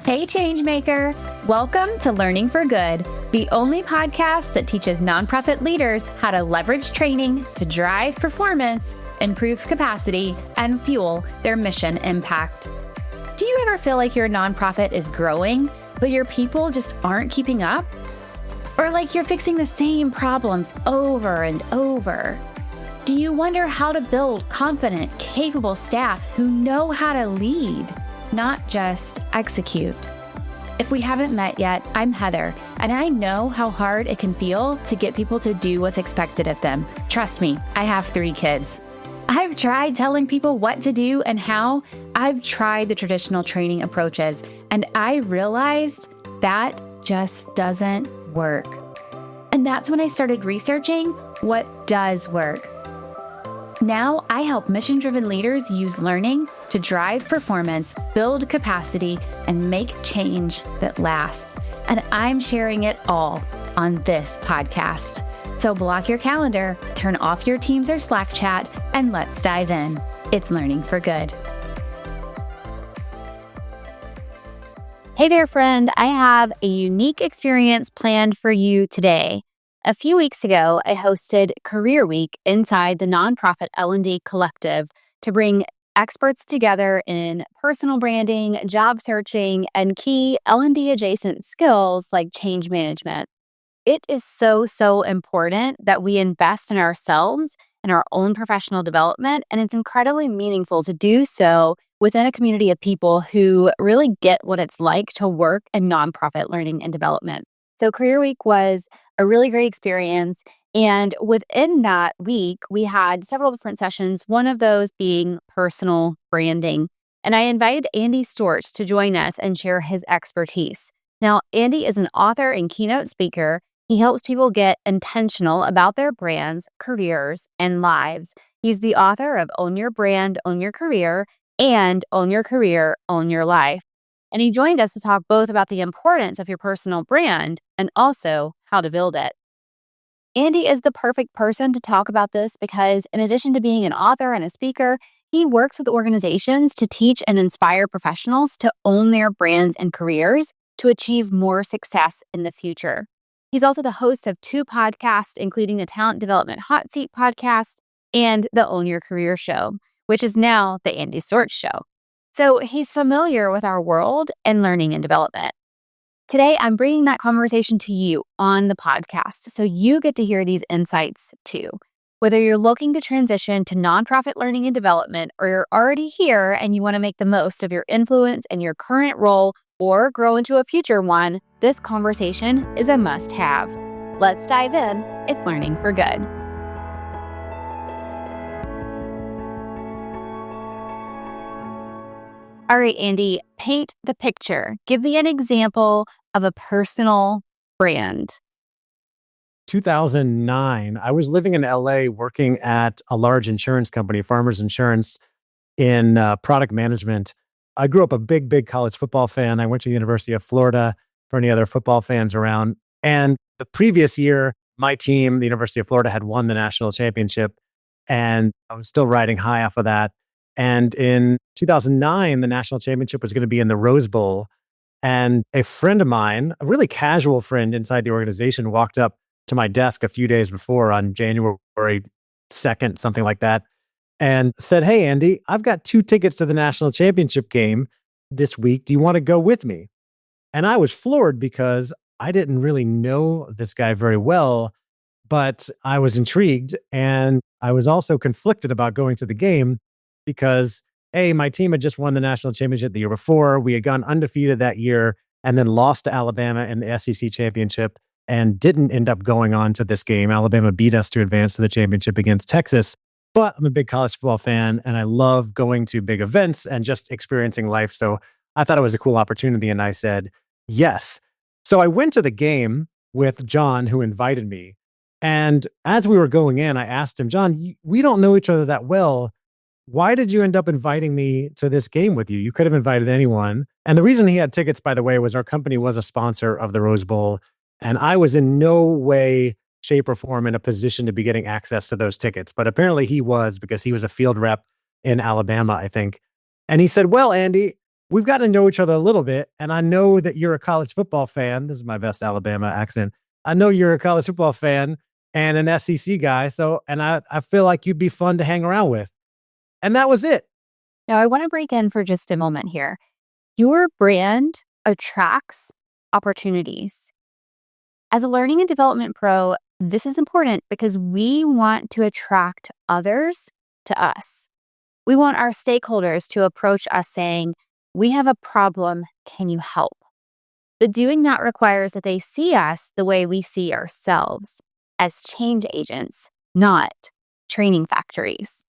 Hey Changemaker! Welcome to Learning for Good, the only podcast that teaches nonprofit leaders how to leverage training to drive performance, improve capacity, and fuel their mission impact. Do you ever feel like your nonprofit is growing, but your people just aren't keeping up? Or like you're fixing the same problems over and over? Do you wonder how to build confident, capable staff who know how to lead, not just execute? If we haven't met yet, I'm Heather, and I know how hard it can feel to get people to do what's expected of them. Trust me, I have 3 kids. I've tried telling people what to do and how. I've tried the traditional training approaches, and I realized that just doesn't work. And that's when I started researching what does work. Now, I help mission-driven leaders use learning to drive performance, build capacity, and make change that lasts. And I'm sharing it all on this podcast. So block your calendar, turn off your Teams or Slack chat, and let's dive in. It's Learning for Good. Hey there, friend. I have a unique experience planned for you today. A few weeks ago, I hosted Career Week inside the Nonprofit L&D Collective to bring experts together in personal branding, job searching, and key L&D adjacent skills like change management. It is so important that we invest in ourselves and our own professional development, and it's incredibly meaningful to do so within a community of people who really get what it's like to work in nonprofit learning and development. So Career Week was a really great experience. And within that week, we had several different sessions, one of those being personal branding. And I invited Andy Storch to join us and share his expertise. Now, Andy is an author and keynote speaker. He helps people get intentional about their brands, careers, and lives. He's the author of Own Your Brand, Own Your Career, and Own Your Career, Own Your Life. And he joined us to talk both about the importance of your personal brand and also how to build it. Andy is the perfect person to talk about this because in addition to being an author and a speaker, he works with organizations to teach and inspire professionals to own their brands and careers to achieve more success in the future. He's also the host of 2 podcasts, including the Talent Development Hot Seat podcast and the Own Your Career show, which is now the Andy Storch show. So he's familiar with our world and learning and development. Today, I'm bringing that conversation to you on the podcast, so you get to hear these insights too. Whether you're looking to transition to nonprofit learning and development, or you're already here and you want to make the most of your influence in your current role or grow into a future one, this conversation is a must-have. Let's dive in. It's Learning for Good. All right, Andy, paint the picture. Give me an example of a personal brand. 2009, I was living in LA working at a large insurance company, Farmers Insurance, in product management. I grew up a big college football fan. I went to the University of Florida for any other football fans around. And the previous year, my team, the University of Florida, had won the national championship. And I was still riding high off of that. And in 2009, the national championship was going to be in the Rose Bowl. And a friend of mine, a really casual friend inside the organization, walked up to my desk a few days before on January 2nd, something like that, and said, "Hey, Andy, I've got 2 tickets to the national championship game this week. Do you want to go with me?" And I was floored because I didn't really know this guy very well, but I was intrigued. And I was also conflicted about going to the game because my team had just won the national championship the year before. We had gone undefeated that year and then lost to Alabama in the SEC championship and didn't end up going on to this game. Alabama beat us to advance to the championship against Texas. But I'm a big college football fan and I love going to big events and just experiencing life. So I thought it was a cool opportunity and I said, yes. So I went to the game with John, who invited me. And as we were going in, I asked him, "John, we don't know each other that well. Why did you end up inviting me to this game with you? You could have invited anyone." And the reason he had tickets, by the way, was our company was a sponsor of the Rose Bowl. And I was in no way, shape, or form in a position to be getting access to those tickets. But apparently he was, because he was a field rep in Alabama, I think. And he said, well, Andy, we've got to know each other a little bit. And I know that you're a college football fan. This is my best Alabama accent. I know you're a college football fan and an SEC guy. And I feel like you'd be fun to hang around with. And that was it. Now, I want to break in for just a moment here. Your brand attracts opportunities. As a learning and development pro, this is important because we want to attract others to us. We want our stakeholders to approach us saying, we have a problem, can you help? But doing that requires that they see us the way we see ourselves, as change agents, not training factories.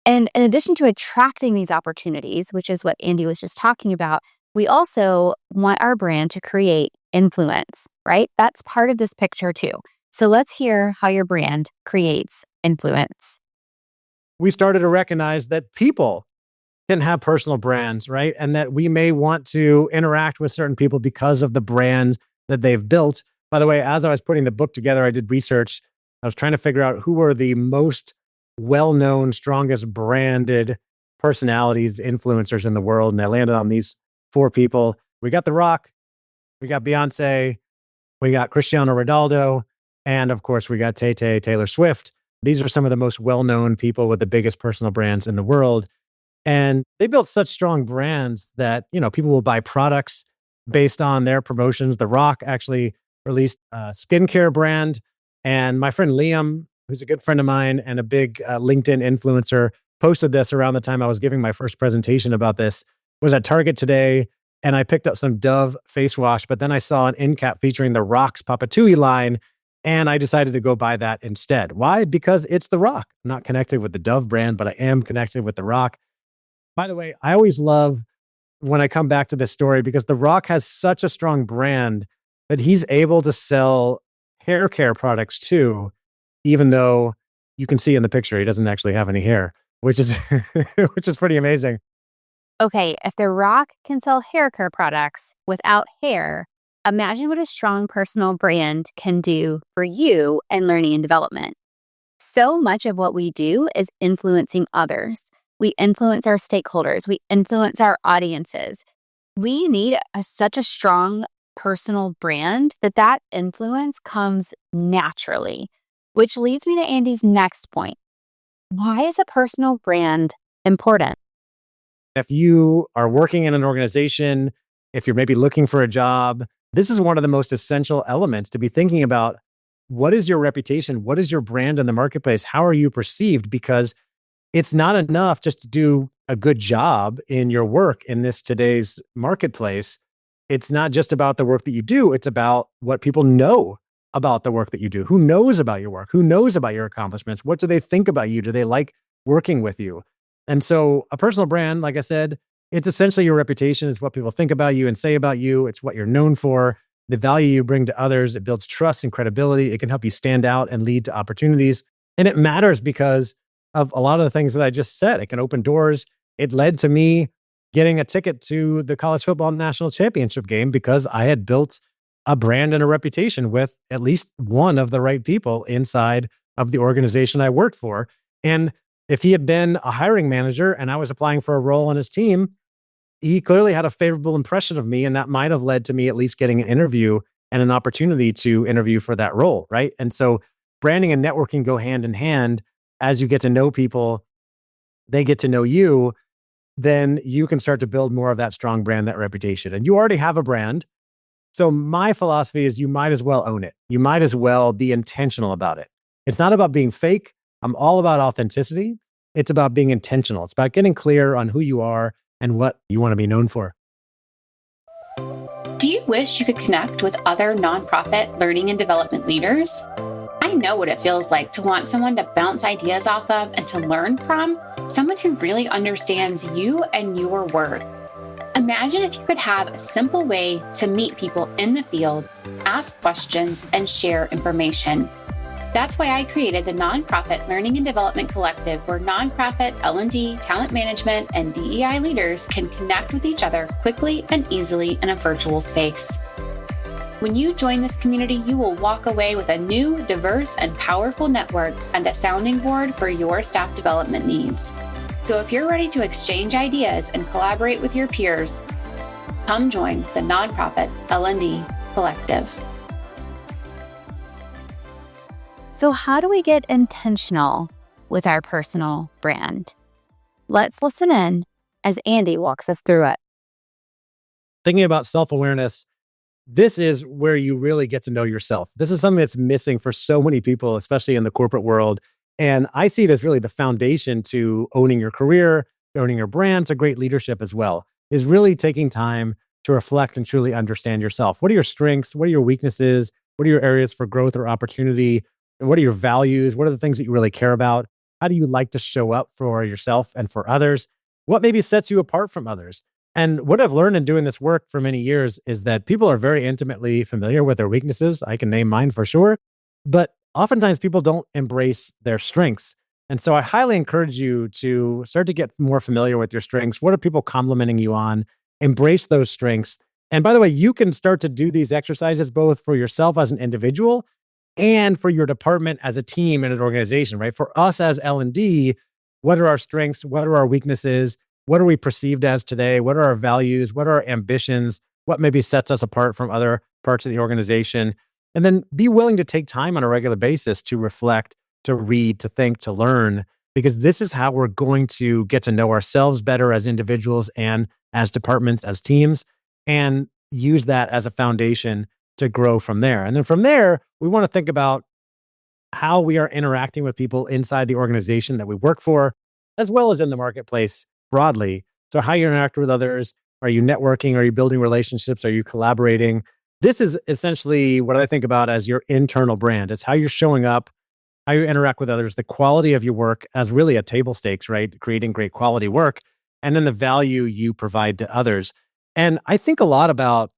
And in addition to attracting these opportunities, which is what Andy was just talking about, we also want our brand to create influence, right? That's part of this picture too. So let's hear how your brand creates influence. We started to recognize that people can have personal brands, right? And that we may want to interact with certain people because of the brand that they've built. By the way, as I was putting the book together, I did research. I was trying to figure out who were the most well-known, strongest branded personalities, influencers in the world. And I landed on these 4 people. We got The Rock, we got Beyonce, we got Cristiano Ronaldo, and of course, we got Taylor Swift. These are some of the most well-known people with the biggest personal brands in the world. And they built such strong brands that, people will buy products based on their promotions. The Rock actually released a skincare brand. And my friend Liam, who's a good friend of mine and a big LinkedIn influencer, posted this around the time I was giving my first presentation about this, was at Target today. And I picked up some Dove face wash, but then I saw an end cap featuring The Rock's Papatui line. And I decided to go buy that instead. Why? Because it's The Rock. I'm not connected with the Dove brand, but I am connected with The Rock. By the way, I always love when I come back to this story because The Rock has such a strong brand that he's able to sell hair care products too, even though you can see in the picture he doesn't actually have any hair, which is which is pretty amazing. Okay, if The Rock can sell hair care products without hair, imagine what a strong personal brand can do for you in learning and development. So much of what we do is influencing others. We influence our stakeholders. We influence our audiences. We need such a strong personal brand that influence comes naturally, which leads me to Andy's next point. Why is a personal brand important? If you are working in an organization, if you're maybe looking for a job, this is one of the most essential elements to be thinking about. What is your reputation? What is your brand in the marketplace? How are you perceived? Because it's not enough just to do a good job in your work in this today's marketplace. It's not just about the work that you do. It's about what people know about the work that you do. Who knows about your work? Who knows about your accomplishments? What do they think about you? Do they like working with you? And so a personal brand, like I said, it's essentially your reputation. It's what people think about you and say about you. It's what you're known for, the value you bring to others. It builds trust and credibility. It can help you stand out and lead to opportunities. And it matters because of a lot of the things that I just said. It can open doors. It led to me getting a ticket to the college football national championship game because I had built a brand and a reputation with at least one of the right people inside of the organization I worked for. And if he had been a hiring manager and I was applying for a role on his team, he clearly had a favorable impression of me. And that might have led to me at least getting an interview and an opportunity to interview for that role, right? And so branding and networking go hand in hand. As you get to know people, they get to know you, then you can start to build more of that strong brand, that reputation. And you already have a brand. So my philosophy is you might as well own it. You might as well be intentional about it. It's not about being fake. I'm all about authenticity. It's about being intentional. It's about getting clear on who you are and what you want to be known for. Do you wish you could connect with other nonprofit learning and development leaders? I know what it feels like to want someone to bounce ideas off of and to learn from, someone who really understands you and your work. Imagine if you could have a simple way to meet people in the field, ask questions, and share information. That's why I created the Nonprofit Learning and Development Collective, where nonprofit L&D, talent management, and DEI leaders can connect with each other quickly and easily in a virtual space. When you join this community, you will walk away with a new, diverse, and powerful network and a sounding board for your staff development needs. So if you're ready to exchange ideas and collaborate with your peers, come join the Nonprofit L&D Collective. So how do we get intentional with our personal brand? Let's listen in as Andy walks us through it. Thinking about self-awareness, this is where you really get to know yourself. This is something that's missing for so many people, especially in the corporate world. And I see it as really the foundation to owning your career, owning your brand, to great leadership as well, is really taking time to reflect and truly understand yourself. What are your strengths? What are your weaknesses? What are your areas for growth or opportunity? What are your values? What are the things that you really care about? How do you like to show up for yourself and for others? What maybe sets you apart from others? And what I've learned in doing this work for many years is that people are very intimately familiar with their weaknesses. I can name mine for sure, but oftentimes people don't embrace their strengths. And so I highly encourage you to start to get more familiar with your strengths. What are people complimenting you on? Embrace those strengths. And by the way, you can start to do these exercises both for yourself as an individual and for your department as a team and an organization, right? For us as L&D, what are our strengths? What are our weaknesses? What are we perceived as today? What are our values? What are our ambitions? What maybe sets us apart from other parts of the organization? And then be willing to take time on a regular basis to reflect, to read, to think, to learn, because this is how we're going to get to know ourselves better as individuals and as departments, as teams, and use that as a foundation to grow from there. And then from there, we want to think about how we are interacting with people inside the organization that we work for, as well as in the marketplace broadly. So how you interact with others, are you networking? Are you building relationships? Are you collaborating? This is essentially what I think about as your internal brand. It's how you're showing up, how you interact with others, the quality of your work as really a table stakes, right? Creating great quality work, and then the value you provide to others. And I think a lot about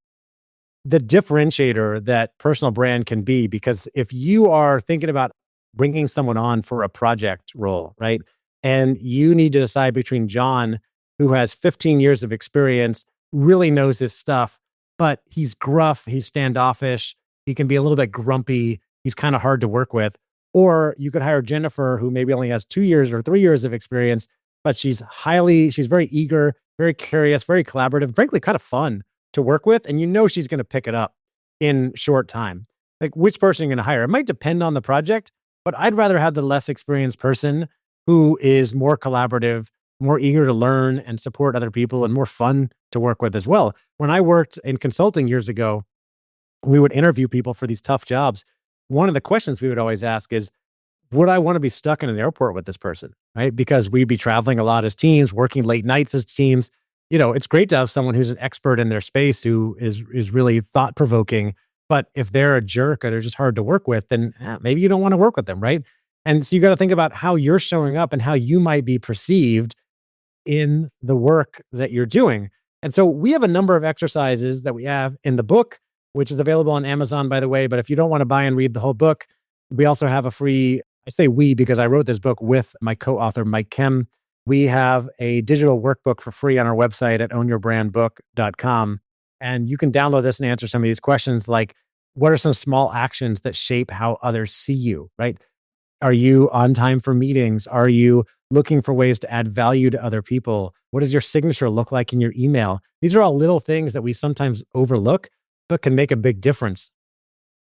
the differentiator that personal brand can be, because if you are thinking about bringing someone on for a project role, right? And you need to decide between John, who has 15 years of experience, really knows his stuff, but he's gruff, he's standoffish, he can be a little bit grumpy, he's kind of hard to work with. Or you could hire Jennifer, who maybe only has 2 years or 3 years of experience, but she's very eager, very curious, very collaborative, frankly, kind of fun to work with. And you know she's going to pick it up in short time. Like, which person you're going to hire? It might depend on the project, but I'd rather have the less experienced person who is more collaborative, more eager to learn and support other people, and more fun to work with as well. When I worked in consulting years ago, we would interview people for these tough jobs. One of the questions we would always ask is, would I want to be stuck in an airport with this person, right? Because we'd be traveling a lot as teams, working late nights as teams. It's great to have someone who's an expert in their space who is really thought-provoking. But if they're a jerk or they're just hard to work with, then maybe you don't want to work with them, right? And so you got to think about how you're showing up and how you might be perceived in the work that you're doing. And so we have a number of exercises that we have in the book, which is available on Amazon, by the way. But if you don't want to buy and read the whole book, we also have a free, I say we because I wrote this book with my co-author, Mike Kim. We have a digital workbook for free on our website at ownyourbrandbook.com. And you can download this and answer some of these questions, like, what are some small actions that shape how others see you, right? Are you on time for meetings? Are you looking for ways to add value to other people? What does your signature look like in your email? These are all little things that we sometimes overlook, but can make a big difference.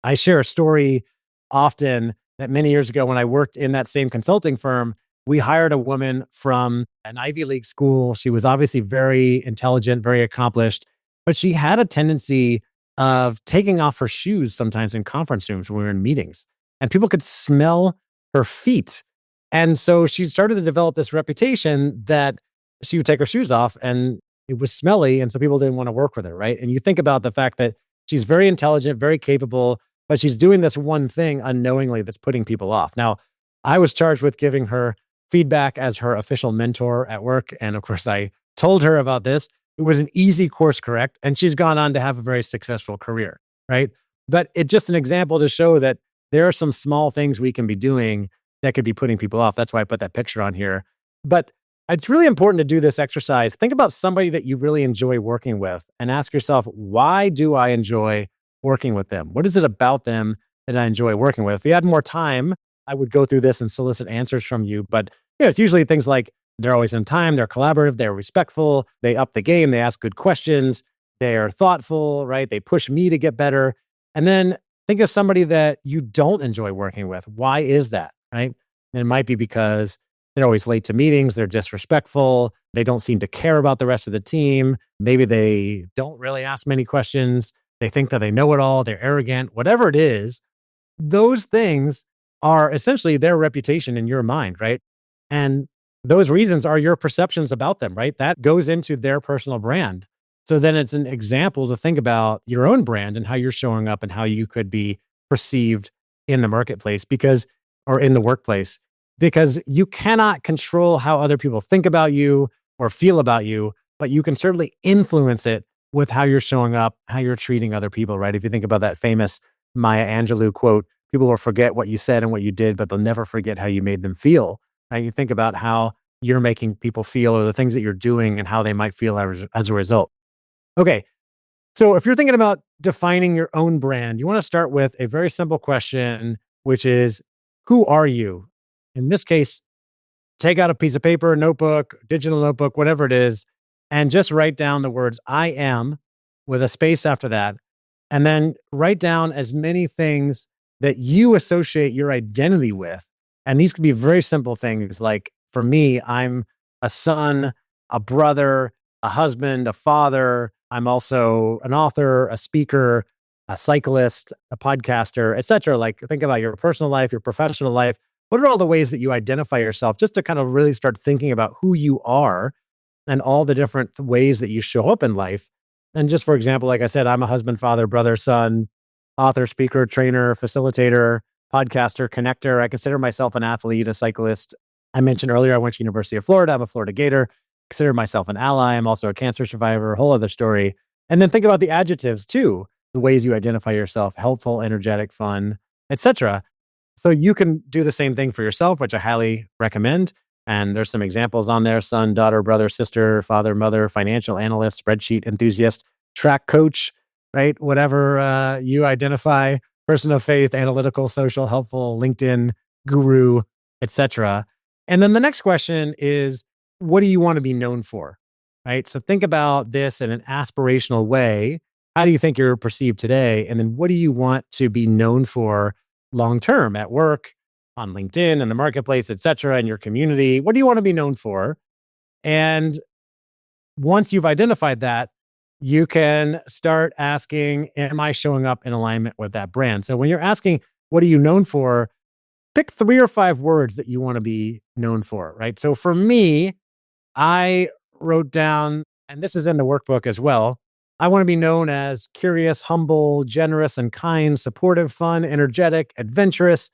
I share a story often that many years ago, when I worked in that same consulting firm, we hired a woman from an Ivy League school. She was obviously very intelligent, very accomplished, but she had a tendency of taking off her shoes sometimes in conference rooms when we were in meetings, and people could smell her feet. And so she started to develop this reputation that she would take her shoes off and it was smelly. And so people didn't want to work with her, right? And you think about the fact that she's very intelligent, very capable, but she's doing this one thing unknowingly that's putting people off. Now, I was charged with giving her feedback as her official mentor at work. And of course, I told her about this. It was an easy course correct, and she's gone on to have a very successful career, right? But it's just an example to show that there are some small things we can be doing that could be putting people off. That's why I put that picture on here. But it's really important to do this exercise. Think about somebody that you really enjoy working with and ask yourself, why do I enjoy working with them? What is it about them that I enjoy working with? If you had more time, I would go through this and solicit answers from you. But it's usually things like, They're always on time. They're collaborative. They're respectful. They up the game. They ask good questions. They are thoughtful, right? They push me to get better. And then think of somebody that you don't enjoy working with. Why is that, right? And it might be because they're always late to meetings. They're disrespectful. They don't seem to care about the rest of the team. Maybe they don't really ask many questions. They think that they know it all. They're arrogant. Whatever it is, those things are essentially their reputation in your mind, right? And those reasons are your perceptions about them, right? That goes into their personal brand. So then it's an example to think about your own brand and how you're showing up and how you could be perceived in the marketplace or in the workplace, because you cannot control how other people think about you or feel about you, but you can certainly influence it with how you're showing up, how you're treating other people, right? If you think about that famous Maya Angelou quote, people will forget what you said and what you did, but they'll never forget how you made them feel. Right? You think about how you're making people feel or the things that you're doing and how they might feel as a result. Okay. So if you're thinking about defining your own brand, you want to start with a very simple question, which is, who are you? In this case, take out a piece of paper, notebook, digital notebook, whatever it is, and just write down the words I am with a space after that. And then write down as many things that you associate your identity with. And these could be very simple things like, for me, I'm a son, a brother, a husband, a father. I'm also an author, a speaker, a cyclist, a podcaster, etc. Like, think about your personal life, your professional life. What are all the ways that you identify yourself, just to kind of really start thinking about who you are and all the different ways that you show up in life. And just for example, like I said, I'm a husband, father, brother, son, author, speaker, trainer, facilitator, podcaster, connector. I consider myself an athlete, a cyclist. I mentioned earlier, I went to University of Florida. I'm a Florida Gator. Consider myself an ally. I'm also a cancer survivor, a whole other story. And then think about the adjectives too, the ways you identify yourself: helpful, energetic, fun, etc. So you can do the same thing for yourself, which I highly recommend. And there's some examples on there: son, daughter, brother, sister, father, mother, financial analyst, spreadsheet enthusiast, track coach, right? Whatever you identify, person of faith, analytical, social, helpful, LinkedIn, guru, etc. And then the next question is, what do you want to be known for? Right? So think about this in an aspirational way. How do you think you're perceived today? And then what do you want to be known for long term at work, on LinkedIn, in the marketplace, etc., in your community? What do you want to be known for? And once you've identified that, you can start asking, am I showing up in alignment with that brand? So when you're asking, what are you known for? Pick 3 or 5 words that you want to be known for, right? So for me, I wrote down, and this is in the workbook as well, I want to be known as curious, humble, generous, and kind, supportive, fun, energetic, adventurous,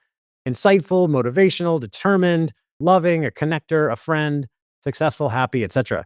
insightful, motivational, determined, loving, a connector, a friend, successful, happy, etc.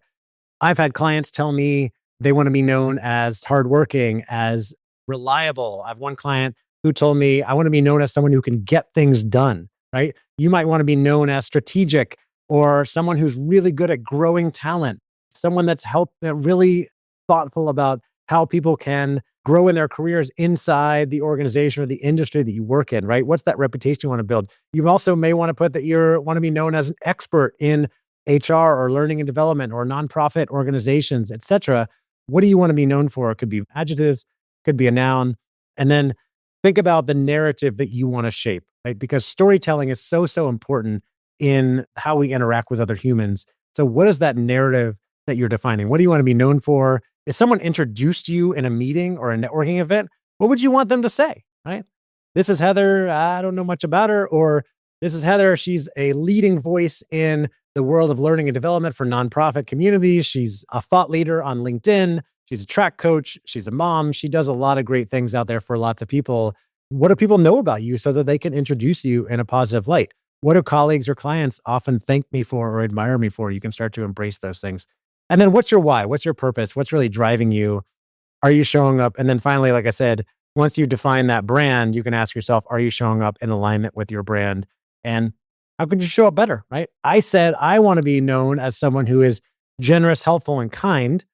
I've had clients tell me they want to be known as hardworking, as reliable. I've one client who told me, I want to be known as someone who can get things done, right? You might want to be known as strategic, or someone who's really good at growing talent, someone that's really thoughtful about how people can grow in their careers inside the organization or the industry that you work in, right? What's that reputation you want to build? You also may want to put that you want to be known as an expert in HR or learning and development or nonprofit organizations, etc. What do you want to be known for? It could be adjectives, could be a noun. And then think about the narrative that you want to shape, right? Because storytelling is so important in how we interact with other humans. So what is that narrative that you're defining? What do you want to be known for? If someone introduced you in a meeting or a networking event, what would you want them to say, right? This is Heather. I don't know much about her. Or this is Heather. She's a leading voice in the world of learning and development for nonprofit communities. She's a thought leader on LinkedIn. She's a track coach. She's a mom. She does a lot of great things out there for lots of people. What do people know about you so that they can introduce you in a positive light? What do colleagues or clients often thank me for or admire me for? You can start to embrace those things. And then what's your why? What's your purpose? What's really driving you? Are you showing up? And then finally, like I said, once you define that brand, you can ask yourself, are you showing up in alignment with your brand? And how could you show up better, right? I said, I want to be known as someone who is generous, helpful, and kind.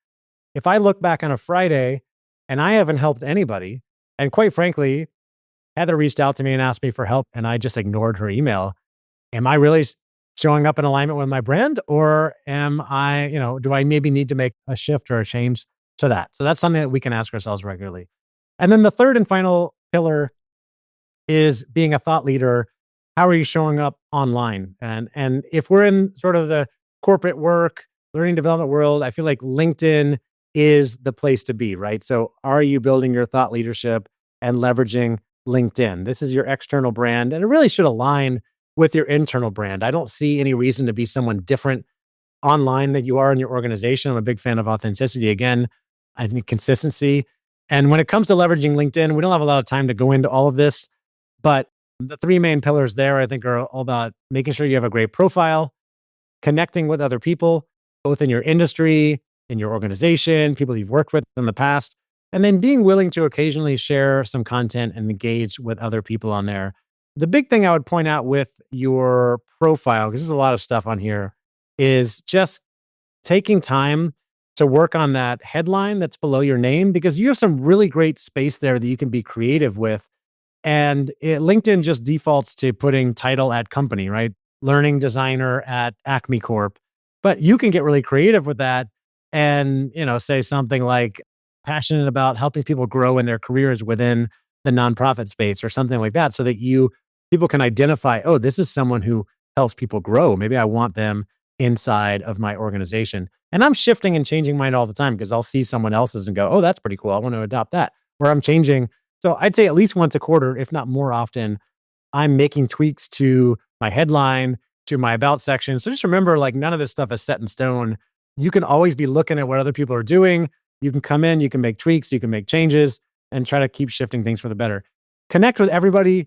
If I look back on a Friday and I haven't helped anybody, and quite frankly, Heather reached out to me and asked me for help, and I just ignored her email, am I really showing up in alignment with my brand, or do I maybe need to make a shift or a change to that? So that's something that we can ask ourselves regularly. And then the third and final pillar is being a thought leader. How are you showing up online? And if we're in sort of the corporate work, learning development world, I feel like LinkedIn is the place to be, right? So are you building your thought leadership and leveraging LinkedIn? This is your external brand, and it really should align with your internal brand. I don't see any reason to be someone different online than you are in your organization. I'm a big fan of authenticity. Again, I think consistency. And when it comes to leveraging LinkedIn, we don't have a lot of time to go into all of this, but the three main pillars there, I think, are all about making sure you have a great profile, connecting with other people, both in your industry, in your organization, people you've worked with in the past, and then being willing to occasionally share some content and engage with other people on there. The big thing I would point out with your profile, because there's a lot of stuff on here, is just taking time to work on that headline that's below your name, because you have some really great space there that you can be creative with. And LinkedIn just defaults to putting title at company, right? Learning designer at Acme Corp. But you can get really creative with that and, say something like passionate about helping people grow in their careers within the nonprofit space or something like that, so that people can identify, oh, this is someone who helps people grow. Maybe I want them inside of my organization. And I'm shifting and changing mine all the time, because I'll see someone else's and go, oh, that's pretty cool. I want to adopt that. Where I'm changing. So I'd say at least once a quarter, if not more often, I'm making tweaks to my headline, to my about section. So just remember, like, none of this stuff is set in stone. You can always be looking at what other people are doing. You can come in, you can make tweaks, you can make changes, and try to keep shifting things for the better. Connect with everybody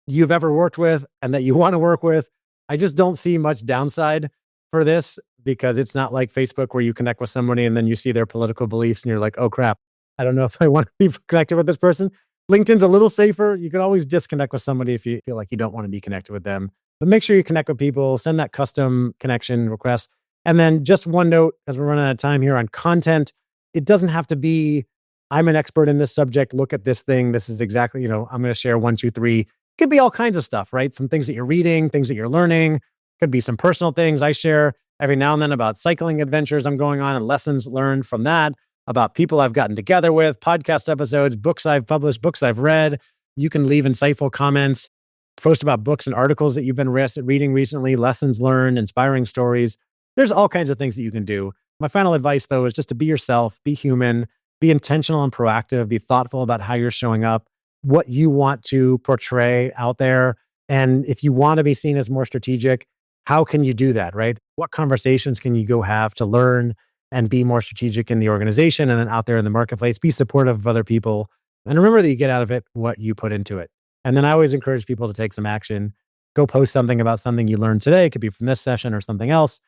you've ever worked with and that you want to work with. I just don't see much downside for this, because it's not like Facebook where you connect with somebody and then you see their political beliefs and you're like, oh crap, I don't know if I want to be connected with this person. LinkedIn's a little safer. You can always disconnect with somebody if you feel like you don't want to be connected with them. But make sure you connect with people, send that custom connection request. And then just one note, as we're running out of time here on content, it doesn't have to be, I'm an expert in this subject, look at this thing. This is exactly, I'm going to share 1, 2, 3. It could be all kinds of stuff, right? Some things that you're reading, things that you're learning. Could be some personal things I share every now and then about cycling adventures I'm going on and lessons learned from that, about people I've gotten together with, podcast episodes, books I've published, books I've read. You can leave insightful comments, post about books and articles that you've been reading recently, lessons learned, inspiring stories. There's all kinds of things that you can do. My final advice, though, is just to be yourself, be human, be intentional and proactive, be thoughtful about how you're showing up, what you want to portray out there. And if you want to be seen as more strategic, how can you do that, right? What conversations can you go have to learn and be more strategic in the organization and then out there in the marketplace? Be supportive of other people. And remember that you get out of it what you put into it. And then I always encourage people to take some action. Go post something about something you learned today. It could be from this session or something else.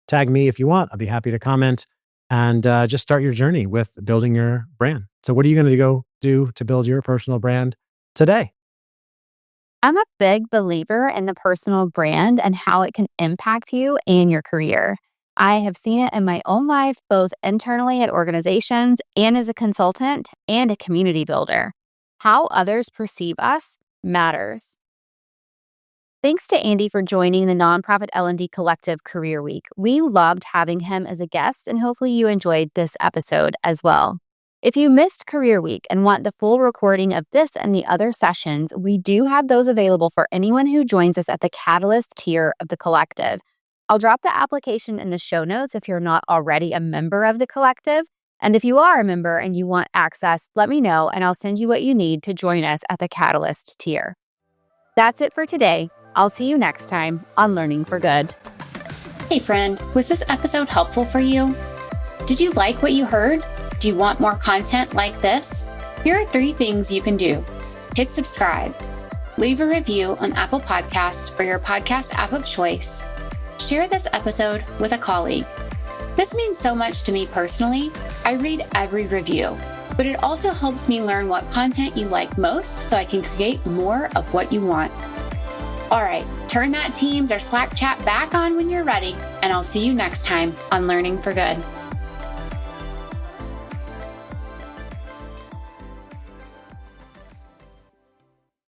Tag me if you want. I'll be happy to comment. And just start your journey with building your brand. So what are you going to go do to build your personal brand today? I'm a big believer in the personal brand and how it can impact you and your career. I have seen it in my own life, both internally at organizations and as a consultant and a community builder. How others perceive us matters. Thanks to Andy for joining the Nonprofit L&D Collective Career Week. We loved having him as a guest, and hopefully you enjoyed this episode as well. If you missed Career Week and want the full recording of this and the other sessions, we do have those available for anyone who joins us at the Catalyst tier of the collective. I'll drop the application in the show notes if you're not already a member of the collective. And if you are a member and you want access, let me know and I'll send you what you need to join us at the Catalyst tier. That's it for today. I'll see you next time on Learning for Good. Hey friend, was this episode helpful for you? Did you like what you heard? Do you want more content like this? Here are 3 things you can do. Hit subscribe. Leave a review on Apple Podcasts or your podcast app of choice. Share this episode with a colleague. This means so much to me personally. I read every review, but it also helps me learn what content you like most so I can create more of what you want. All right, turn that Teams or Slack chat back on when you're ready, and I'll see you next time on Learning for Good.